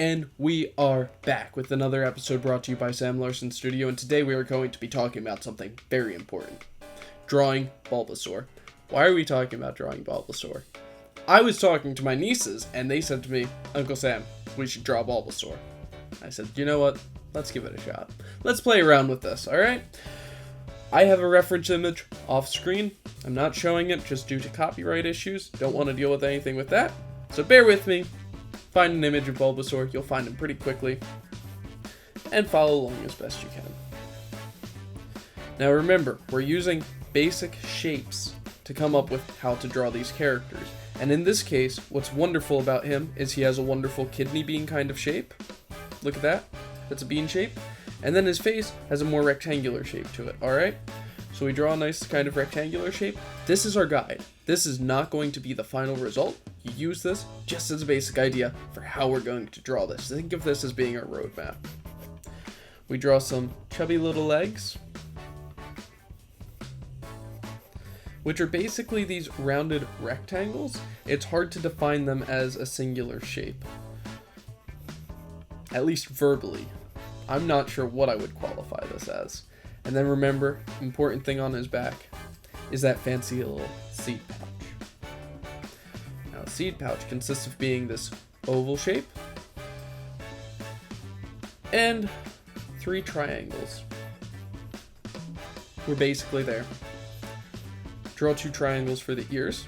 And we are back with another episode brought to you by Larson Studio, and today we are going to be talking about something very important. Drawing Bulbasaur. Why are we talking about drawing Bulbasaur? I was talking to my nieces, and they said to me, Uncle Sam, we should draw Bulbasaur. I said, you know what? Let's give it a shot. Let's play around with this, alright? I have a reference image off screen. I'm not showing it just due to copyright issues. Don't want to deal with anything with that. So bear with me. Find an image of Bulbasaur. You'll find him pretty quickly. And follow along as best you can. Now remember, we're using basic shapes to come up with how to draw these characters. And in this case, what's wonderful about him is he has a wonderful kidney bean kind of shape. Look at that. That's a bean shape. And then his face has a more rectangular shape to it, alright? So we draw a nice kind of rectangular shape. This is our guide. This is not going to be the final result. You use this just as a basic idea for how we're going to draw this. Think of this as being our roadmap. We draw some chubby little legs, which are basically these rounded rectangles. It's hard to define them as a singular shape, at least verbally. I'm not sure what I would qualify this as. And then remember, important thing on his back is that fancy little seed pouch. Now, a seed pouch consists of being this oval shape and 3 triangles. We're basically there. Draw 2 triangles for the ears.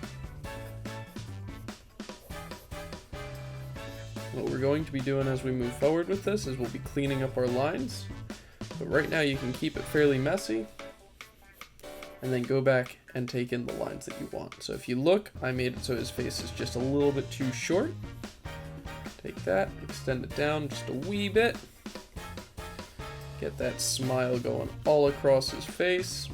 What we're going to be doing as we move forward with this is we'll be cleaning up our lines. But right now you can keep it fairly messy and then go back and take in the lines that you want. So if you look, I made it so his face is just a little bit too short. Take that, extend it down just a wee bit. Get that smile going all across his face.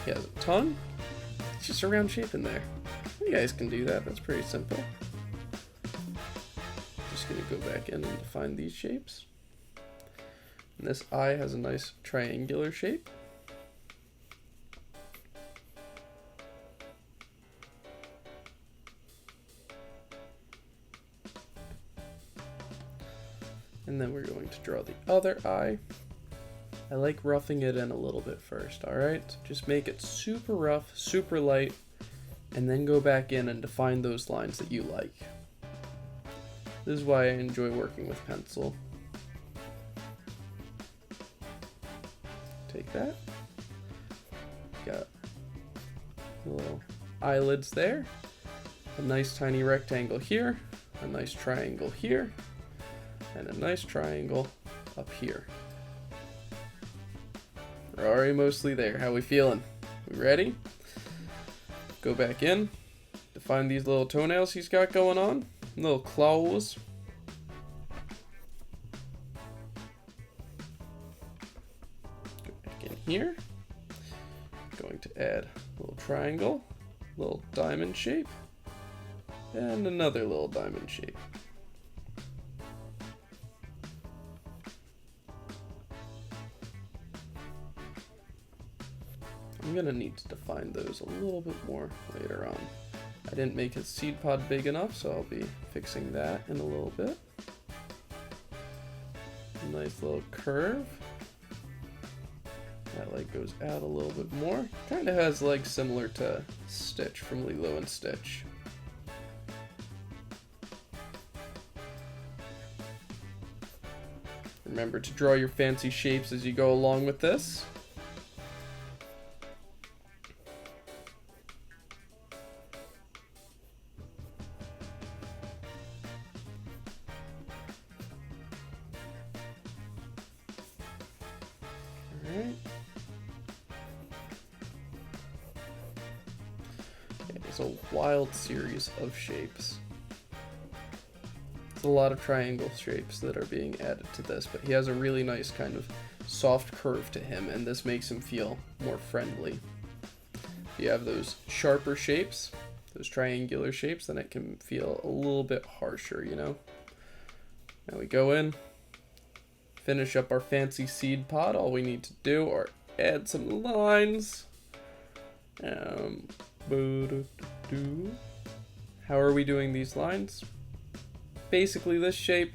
He has a tongue. It's just a round shape in there. You guys can do that. That's pretty simple. Just going to go back in and define these shapes. And this eye has a nice triangular shape. And then we're going to draw the other eye. I like roughing it in a little bit first, alright? Just make it super rough, super light, and then go back in and define those lines that you like. This is why I enjoy working with pencil. Take that. Got little eyelids there. A nice tiny rectangle here. A nice triangle here. And a nice triangle up here. We're already mostly there. How we feeling? We ready? Go back in. Define these little toenails he's got going on. Little claws. Go back in here. Going to add a little triangle, little diamond shape, and another little diamond shape. I'm going to need to define those a little bit more later on. I didn't make his seed pod big enough, so I'll be fixing that in a little bit. Nice little curve. That leg goes out a little bit more. Kind of has legs similar to Stitch from Lilo and Stitch. Remember to draw your fancy shapes as you go along with this. It's a wild series of shapes. It's a lot of triangle shapes that are being added to this, but he has a really nice kind of soft curve to him, and this makes him feel more friendly. If you have those sharper shapes, those triangular shapes, then it can feel a little bit harsher, you know? Now we go in, finish up our fancy seed pod. All we need to do are add some lines. How are we doing these lines? Basically this shape.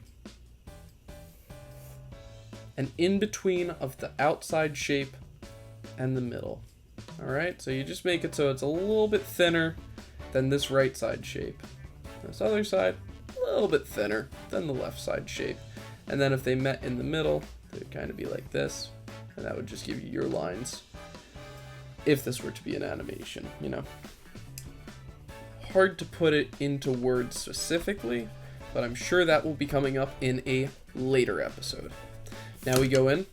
And in between of the outside shape and the middle. Alright, so you just make it so it's a little bit thinner than this right side shape. This other side, a little bit thinner than the left side shape. And then if they met in the middle, it would kind of be like this. And that would just give you your lines. If this were to be an animation, you know. Hard to put it into words specifically, but I'm sure that will be coming up in a later episode. Now we go in,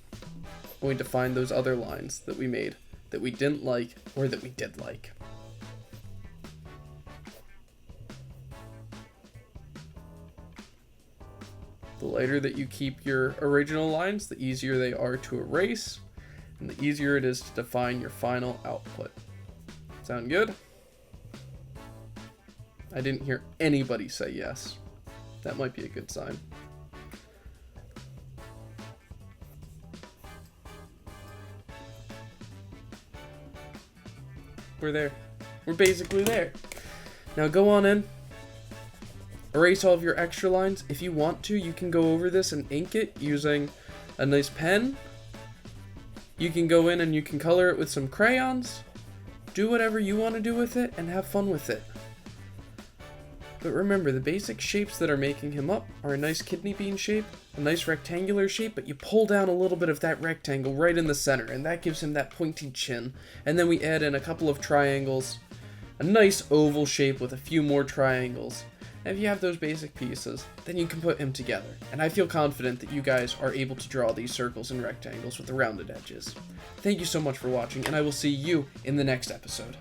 going to find those other lines that we made that we didn't like or that we did like. The lighter that you keep your original lines, the easier they are to erase, and the easier it is to define your final output. Sound good? I didn't hear anybody say yes. That might be a good sign. We're there. We're basically there. Now go on in. Erase all of your extra lines. If you want to, you can go over this and ink it using a nice pen. You can go in and you can color it with some crayons. Do whatever you want to do with it and have fun with it. But remember, the basic shapes that are making him up are a nice kidney bean shape, a nice rectangular shape, but you pull down a little bit of that rectangle right in the center, and that gives him that pointy chin. And then we add in a couple of triangles, a nice oval shape with a few more triangles. And if you have those basic pieces, then you can put him together. And I feel confident that you guys are able to draw these circles and rectangles with the rounded edges. Thank you so much for watching, and I will see you in the next episode.